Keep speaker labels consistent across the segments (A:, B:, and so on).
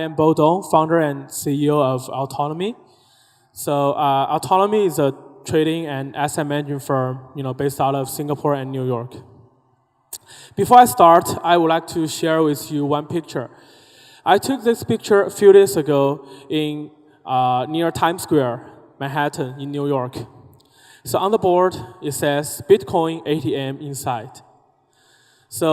A: am Bo Dong, founder and CEO of Altonomy. So Altonomy is a trading and asset management firm, based out of Singapore and New York. Before I start, I would like to share with you one picture. I took this picture a few days ago in near Times Square, Manhattan, in New York. So on the board, it says Bitcoin ATM inside. So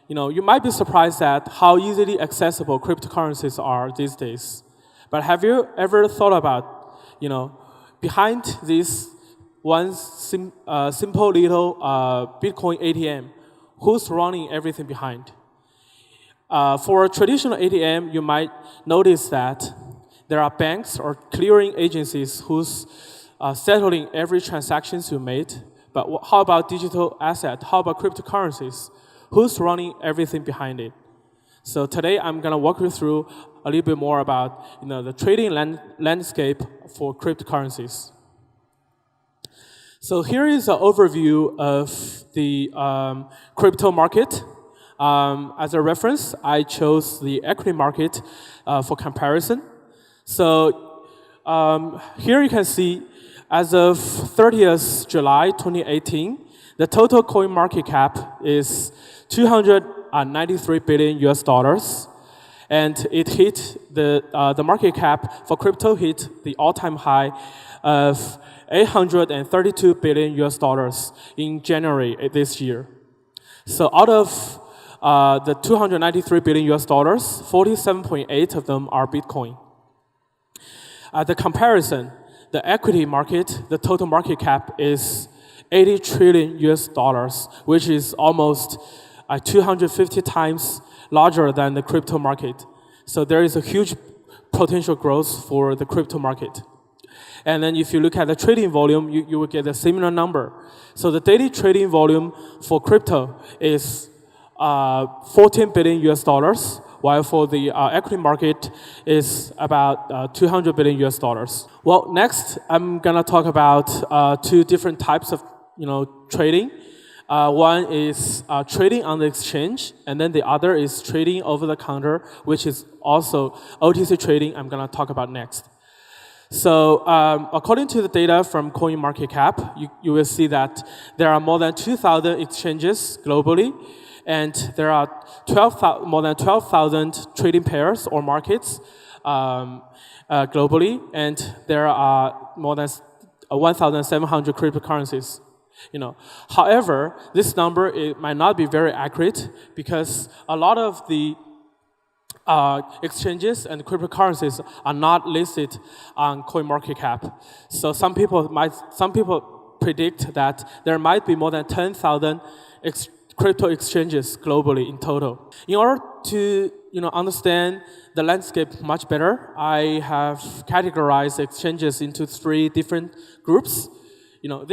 A: you might be surprised at how easily accessible cryptocurrencies are these days. But have you ever thought about, behind this one simple little Bitcoin ATM, who's running everything behind? For a traditional ATM, you might notice that there are banks or clearing agencies who's settling every transactions you made. But how about digital asset? How about cryptocurrencies? Who's running everything behind it? So today I'm gonna walk you through a little bit more about the trading landscape for cryptocurrencies. So here is an overview of the crypto market. As a reference, I chose the equity market for comparison. So here you can see, as of 30th July 2018, the total coin market cap is 293 billion US dollars, and it hit the market cap for crypto hit the all-time high of 832 billion US dollars in January this year. So out of the 293 billion US dollars, 47.8 of them are Bitcoin. The comparison, the equity market, the total market cap is 80 trillion US dollars, which is almost 250 times larger than the crypto market. So there is a huge potential growth for the crypto market. And then if you look at the trading volume, you will get a similar number. So the daily trading volume for crypto is 14 billion US dollars, while for the equity market is about 200 billion US dollars. Well, next I'm gonna talk about two different types of trading. One is trading on the exchange, and then the other is trading over the counter, which is also OTC trading. I'm gonna talk about next. So according to the data from CoinMarketCap, you will see that there are more than 2,000 exchanges globally, and there are more than 12,000 trading pairs or markets globally, and there are more than 1,700 cryptocurrencies. However, this number might not be very accurate because a lot of the exchanges and cryptocurrencies are not listed on CoinMarketCap. So some people predict that there might be more than 10,000 crypto exchanges globally in total. In order to understand the landscape much better, I have categorized exchanges into three different groups.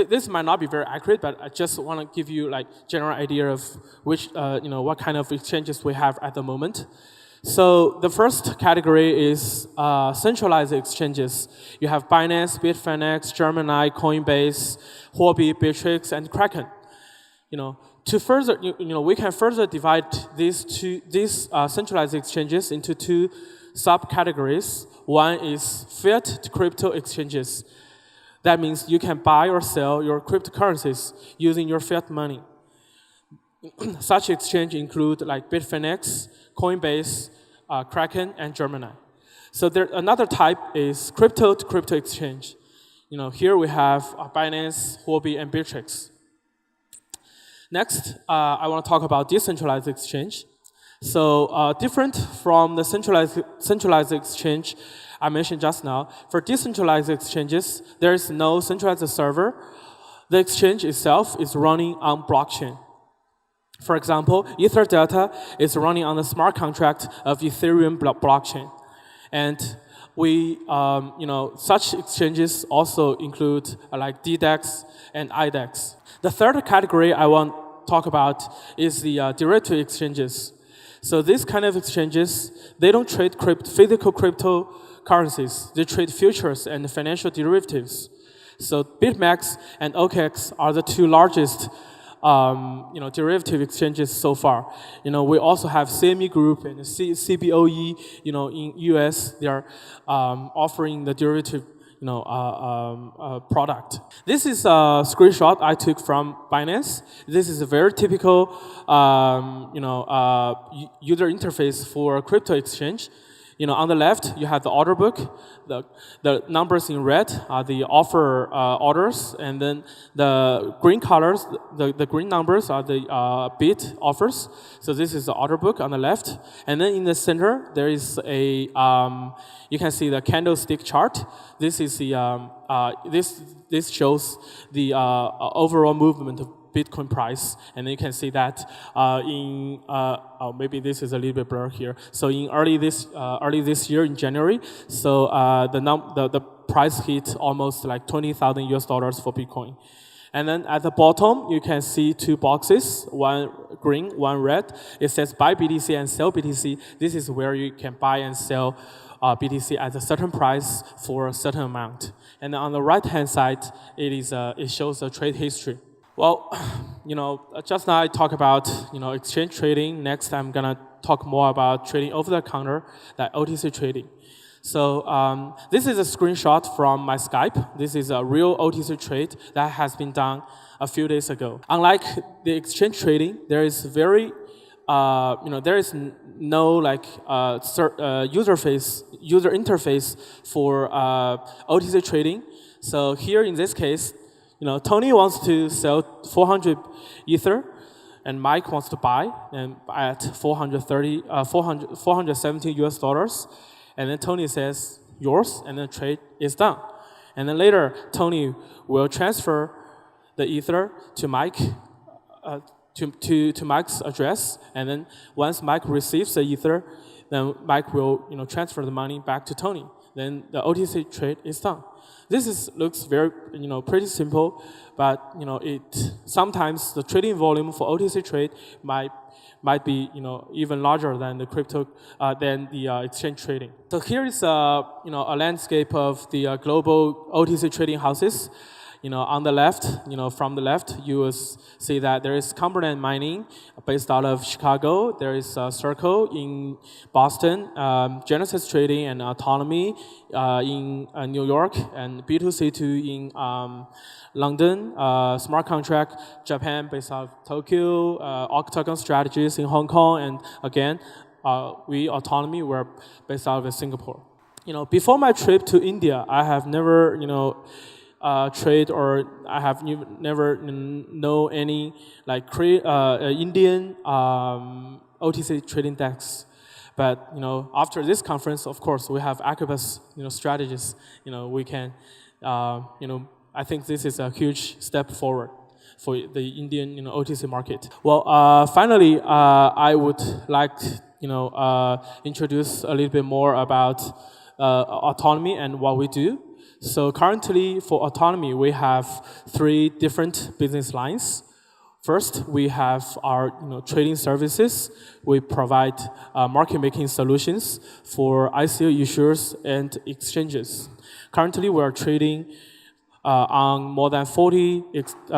A: This might not be very accurate, but I just want to give you general idea of which what kind of exchanges we have at the moment. So the first category is centralized exchanges. You have Binance, Bitfinex, Gemini, Coinbase, Huobi, Bittrex, and Kraken. To further, we can further divide these centralized exchanges into two subcategories. One is fiat to crypto exchanges. That means you can buy or sell your cryptocurrencies using your fiat money. Such exchange include Bitfinex, Coinbase, Kraken, and Gemini. So another type is crypto to crypto exchange. Here we have Binance, Huobi, and Bittrex. Next, I want to talk about decentralized exchange. So different from the centralized exchange I mentioned just now, for decentralized exchanges, there is no centralized server. The exchange itself is running on blockchain. For example, Ether Delta is running on the smart contract of Ethereum blockchain. And such exchanges also include DDEX and IDEX. The third category I want to talk about is the derivative exchanges. So these kind of exchanges, they don't trade physical cryptocurrencies. They trade futures and financial derivatives. So BitMEX and OKEX are the two largest derivative exchanges so far. We also have CME Group and CBOE. In US, they are offering the derivative product. This is a screenshot I took from Binance. This is a very typical user interface for a crypto exchange. On the left, you have the order book. The numbers in red are the offer orders, and then the green colors, the green numbers are the bid offers. So this is the order book on the left, and then in the center there is a you can see the candlestick chart. This is the this shows the overall movement of Bitcoin price, and then you can see that maybe this is a little bit blurred here. So in early this year in January, so the price hit almost like $20,000 for Bitcoin. And then at the bottom, you can see two boxes, one green, one red. It says buy BTC and sell BTC. This is where you can buy and sell BTC at a certain price for a certain amount. And then on the right-hand side, it shows the trade history. Well, just now I talked about exchange trading. Next, I'm gonna talk more about trading over the counter, like OTC trading. So this is a screenshot from my Skype. This is a real OTC trade that has been done a few days ago. Unlike the exchange trading, there is there is no user interface for OTC trading. So here in this case, Tony wants to sell 400 Ether, and Mike wants to buy and at $470. And then Tony says, yours, and then trade is done. And then later, Tony will transfer the Ether to Mike, to Mike's address. And then once Mike receives the Ether, then Mike will transfer the money back to Tony. Then the OTC trade is done. This looks very pretty simple, but sometimes the trading volume for OTC trade might be even larger than the crypto than the exchange trading. So here is a landscape of the global OTC trading houses. On the left, from the left, you will see that there is Cumberland Mining, based out of Chicago. There is Circle in Boston, Genesis Trading and Autonomy in New York, and B2C2 in London, Smart Contract Japan, based out of Tokyo, Octagon Strategies in Hong Kong, and again, we Autonomy were based out of Singapore. Before my trip to India, I have never trade, or I have never know any Indian OTC trading desks. But after this conference, of course, we have Acubus strategies. We can I think this is a huge step forward for the Indian OTC market. Well, finally, I would like introduce a little bit more about Autonomy and what we do. So currently, for Autonomy, we have 3 different business lines. First, we have our trading services. We provide market-making solutions for ICO issuers and exchanges. Currently, we are trading on more than 40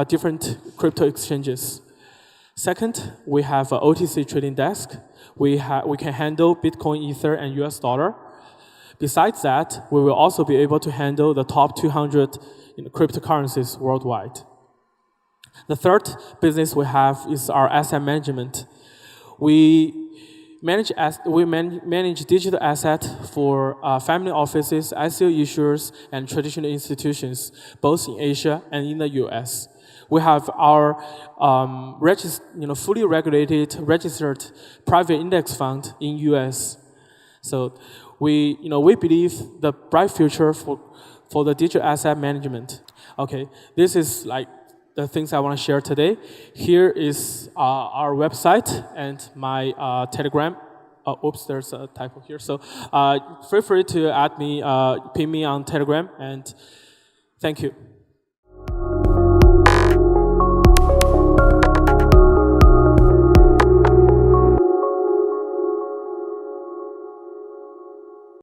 A: different crypto exchanges. Second, we have an OTC trading desk. We can handle Bitcoin, Ether, and US dollar. Besides that, we will also be able to handle the top 200 cryptocurrencies worldwide. The third business we have is our asset management. We manage digital asset for family offices, ICO issuers, and traditional institutions, both in Asia and in the US. We have our fully regulated, registered private index fund in US. So we believe the bright future for the digital asset management. Okay, this is the things I want to share today. Here is our website and my Telegram. Oops, there's a typo here. So feel free to add me, ping me on Telegram, and thank you.